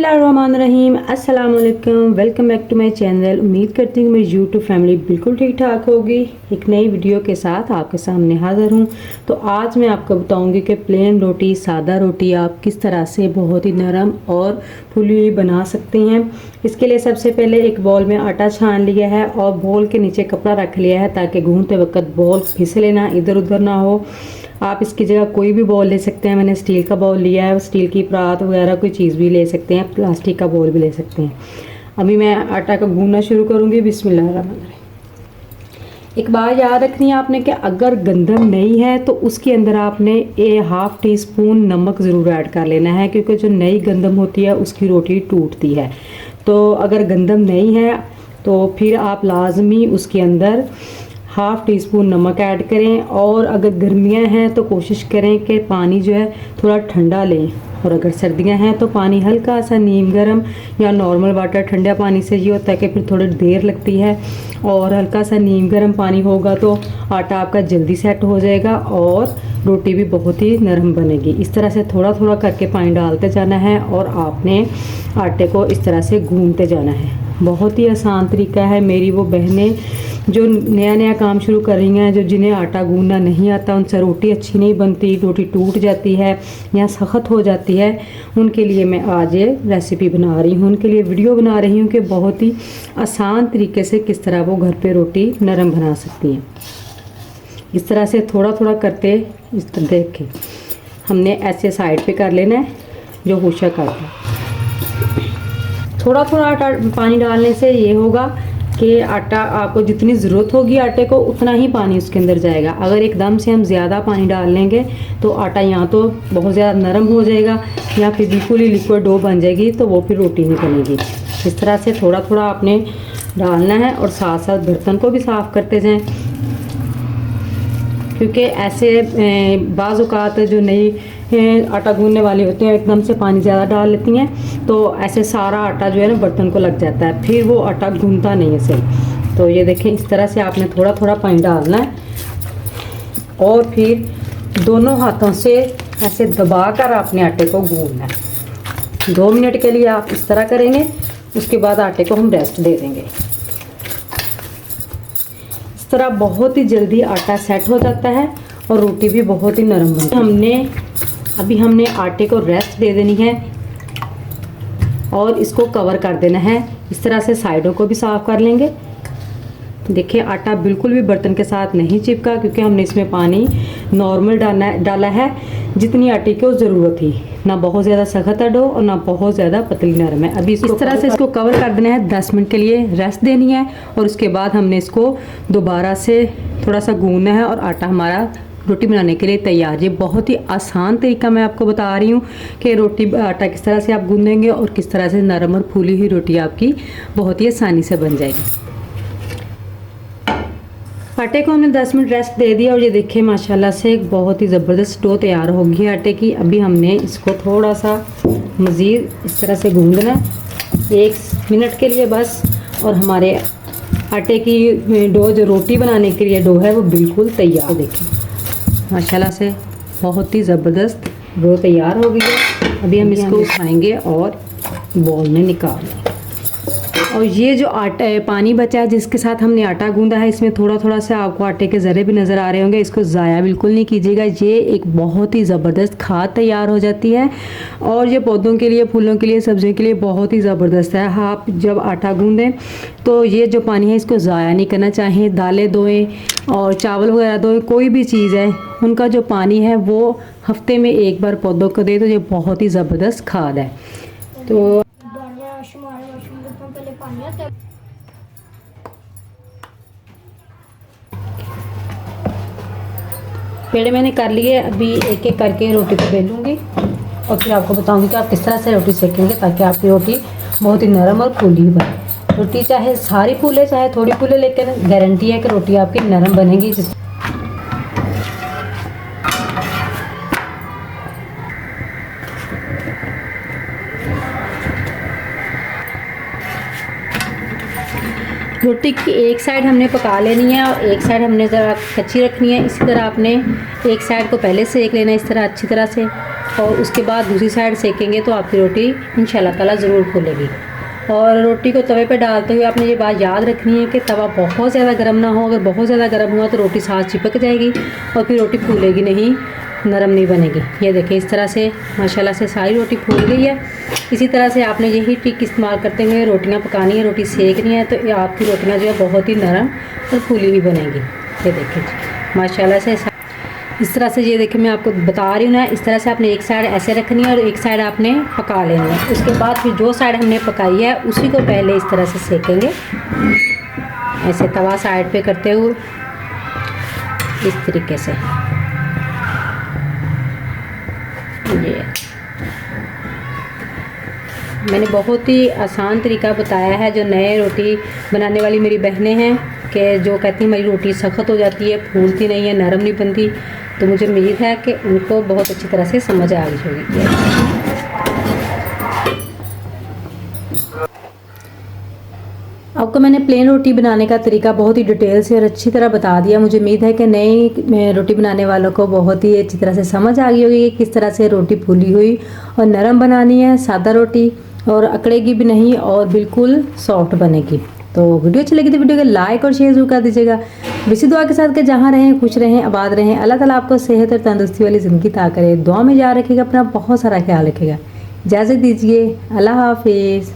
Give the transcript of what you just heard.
बिस्मिल्लाहिर्रहमानिर्रहीम, अस्सलाम वालेकुम। Welcome back to my channel. उम्मीद करती हूँ मेरी यूट्यूब फैमिली बिल्कुल ठीक ठाक होगी। एक नई वीडियो के साथ आपके सामने हाज़िर हूँ। तो आज मैं आपको बताऊँगी कि प्लेन रोटी, सादा रोटी आप किस तरह से बहुत ही नरम और फूली हुई बना सकती हैं। इसके लिए सबसे पहले एक बॉल में आटा छान लिया है और बॉल के नीचे कपड़ा रख लिया है ताकि गूंथते वक्त बॉल फिसले ना, इधर उधर ना हो। आप इसकी जगह कोई भी बॉल ले सकते हैं। मैंने स्टील का बॉल लिया है, स्टील की परात वगैरह कोई चीज़ भी ले सकते हैं, प्लास्टिक का बॉल भी ले सकते हैं। अभी मैं आटा का गूंदना शुरू करूँगी। बिस्मिल्लाहिर्रहमानिर्रहीम। एक बात याद रखनी है आपने कि अगर गंदम नहीं है तो उसके अंदर आपने हाफ टी स्पून नमक ज़रूर ऐड कर लेना है, क्योंकि जो नई गंदम होती है उसकी रोटी टूटती है। तो अगर गंदम नहीं है तो फिर आप लाजमी उसके अंदर हाफ़ टी स्पून नमक ऐड करें। और अगर गर्मियां हैं तो कोशिश करें कि पानी जो है थोड़ा ठंडा लें, और अगर सर्दियां हैं तो पानी हल्का सा नीम गर्म या नॉर्मल वाटर। ठंडा पानी से ये होता है कि फिर थोड़ी देर लगती है, और हल्का सा नीम गर्म पानी होगा तो आटा आपका जल्दी सेट हो जाएगा और रोटी भी बहुत ही नरम बनेगी। इस तरह से थोड़ा थोड़ा करके पानी डालते जाना है और आपने आटे को इस तरह से गूंथते जाना है। बहुत ही आसान तरीका है। मेरी वो बहनें जो नया नया काम शुरू कर रही हैं, जो जिन्हें आटा गूंदना नहीं आता, उनसे रोटी अच्छी नहीं बनती, रोटी टूट जाती है या सख्त हो जाती है, उनके लिए मैं आज ये रेसिपी बना रही हूँ, उनके लिए वीडियो बना रही हूँ कि बहुत ही आसान तरीके से किस तरह वो घर पे रोटी नरम बना सकती हैं। इस तरह से थोड़ा थोड़ा करते इस तरह देख के हमने ऐसे साइड पे कर लेना है जो होशा करता है। थोड़ा थोड़ा आटा पानी डालने से ये होगा कि आटा आपको जितनी ज़रूरत होगी आटे को उतना ही पानी उसके अंदर जाएगा। अगर एकदम से हम ज़्यादा पानी डाल लेंगे तो आटा या तो बहुत ज़्यादा नरम हो जाएगा या फिर बिल्कुल ही लिक्विड डो बन जाएगी, तो वो फिर रोटी नहीं बनेगी। इस तरह से थोड़ा थोड़ा आपने डालना है और साथ साथ बर्तन को भी साफ़ करते जाएं, क्योंकि ऐसे बाज़ औक़ात जो नई आटा गूंदने वाली होती हैं एकदम से पानी ज़्यादा डाल लेती हैं, तो ऐसे सारा आटा जो है ना बर्तन को लग जाता है, फिर वो आटा गूंदता नहीं है सही। तो ये देखें, इस तरह से आपने थोड़ा थोड़ा पानी डालना है और फिर दोनों हाथों से ऐसे दबाकर आपने आटे को गूंदना है। 2 मिनट के लिए आप इस तरह करेंगे, उसके बाद आटे को हम रेस्ट दे देंगे। इस तरह बहुत ही जल्दी आटा सेट हो जाता है और रोटी भी बहुत ही नरम बनती है। अभी हमने आटे को रेस्ट दे देनी है और इसको कवर कर देना है। इस तरह से साइडों को भी साफ़ कर लेंगे। देखिए, आटा बिल्कुल भी बर्तन के साथ नहीं चिपका, क्योंकि हमने इसमें पानी नॉर्मल डाला है जितनी आटे की ज़रूरत थी। ना बहुत ज़्यादा सख्त है डो और ना बहुत ज़्यादा पतली नरम है। अभी इस तरह से इसको कवर कर देना है, 10 मिनट के लिए रेस्ट देनी है और उसके बाद हमने इसको दोबारा से थोड़ा सा गूंदना है और आटा हमारा रोटी बनाने के लिए तैयार। ये बहुत ही आसान तरीका मैं आपको बता रही हूँ कि रोटी आटा किस तरह से आप गूंदेंगे और किस तरह से नरम और फूली हुई रोटी आपकी बहुत ही आसानी से बन जाएगी। आटे को हमने 10 मिनट रेस्ट दे दिया और ये देखिए माशाल्लाह से एक बहुत ही ज़बरदस्त डो तैयार हो गई है आटे की। अभी हमने इसको थोड़ा सा मज़ीद इस तरह से गूंदना है 1 मिनट के लिए बस, और हमारे आटे की डो जो रोटी बनाने के लिए डो है वो बिल्कुल तैयार। देखिए माशाल्लाह से बहुत ही ज़बरदस्त डो तैयार हो गई है। अभी हम इसको उठाएंगे और बॉल में निकालेंगे। और ये जो आटा पानी बचा है जिसके साथ हमने आटा गूंदा है, इसमें थोड़ा थोड़ा सा आपको आटे के ज़रे भी नज़र आ रहे होंगे। इसको ज़ाया बिल्कुल नहीं कीजिएगा। ये एक बहुत ही ज़बरदस्त खाद तैयार हो जाती है और ये पौधों के लिए, फूलों के लिए, सब्जियों के लिए बहुत ही ज़बरदस्त है। आप जब आटा गूंदें तो ये जो पानी है इसको ज़ाया नहीं करना चाहिए। दालें धोएँ और चावल वगैरह धोएँ, कोई भी चीज़ है उनका जो पानी है वो हफ्ते में 1 बार पौधों को दे, तो ये बहुत ही ज़बरदस्त खाद है। तो पेड़े मैंने कर लिए। अभी एक एक करके रोटी को बेलूँगी और फिर आपको बताऊंगी कि आप किस तरह से रोटी सेकेंगे ताकि आपकी रोटी बहुत ही नरम और फूली बने। रोटी चाहे सारी फूले चाहे थोड़ी फूले, लेकिन गारंटी है कि रोटी आपकी नरम बनेगी। रोटी की एक साइड हमने पका लेनी है और एक साइड हमने ज़रा कच्ची रखनी है। इसी तरह आपने एक साइड को पहले सेक लेना है इस तरह अच्छी तरह से, और उसके बाद दूसरी साइड सेकेंगे तो आपकी रोटी इंशाल्लाह ताला ज़रूर फूलेगी। और रोटी को तवे पे डालते हुए आपने ये बात याद रखनी है कि तवा बहुत ज़्यादा गर्म ना हो। अगर बहुत ज़्यादा गर्म हुआ तो रोटी साथ चिपक जाएगी और फिर रोटी फूलेगी नहीं, नरम नहीं बनेगी। ये देखिए इस तरह से माशाल्लाह से सारी रोटी फूल गई है। इसी तरह से आपने यही ट्रिक इस्तेमाल करते हुए रोटियां पकानी है, रोटी सेकनी है, तो ये आपकी रोटियां जो है बहुत ही नरम और फूली हुई बनेगी। ये देखिए माशाल्लाह से इस तरह से, ये देखिए मैं आपको बता रही हूँ ना, इस तरह से आपने एक साइड ऐसे रखनी है और एक साइड आपने पका लेनी है। उसके बाद फिर जो साइड हमने पकाई है उसी को पहले इस तरह से सेकेंगे, ऐसे तवा साइड पे करते हुए इस तरीके से। ये मैंने बहुत ही आसान तरीका बताया है। जो नए रोटी बनाने वाली मेरी बहनें हैं कि जो कहती हैं मेरी रोटी सख्त हो जाती है, फूलती नहीं है, नरम नहीं बनती, तो मुझे उम्मीद है कि उनको बहुत अच्छी तरह से समझ आ गई होगी। आपको मैंने प्लेन रोटी बनाने का तरीका बहुत ही डिटेल से और अच्छी तरह बता दिया। मुझे उम्मीद है कि नई रोटी बनाने वालों को बहुत ही अच्छी तरह से समझ आ गई होगी कि किस तरह से रोटी फूली हुई और नरम बनानी है, सादा रोटी, और अकड़ेगी भी नहीं और बिल्कुल सॉफ्ट बनेगी। तो वीडियो अच्छी लगी तो वीडियो को लाइक और शेयर जरूर कर दीजिएगा। इसी दुआ के साथ कि जहाँ रहें खुश रहें, आबाद रहें, अल्लाह ताला आपको सेहत और तंदुरुस्ती वाली ज़िंदगी अता करे। दुआ में याद रखिएगा, अपना बहुत सारा ख्याल रखिएगा। इजाज़त दीजिए, अल्लाह हाफिज़।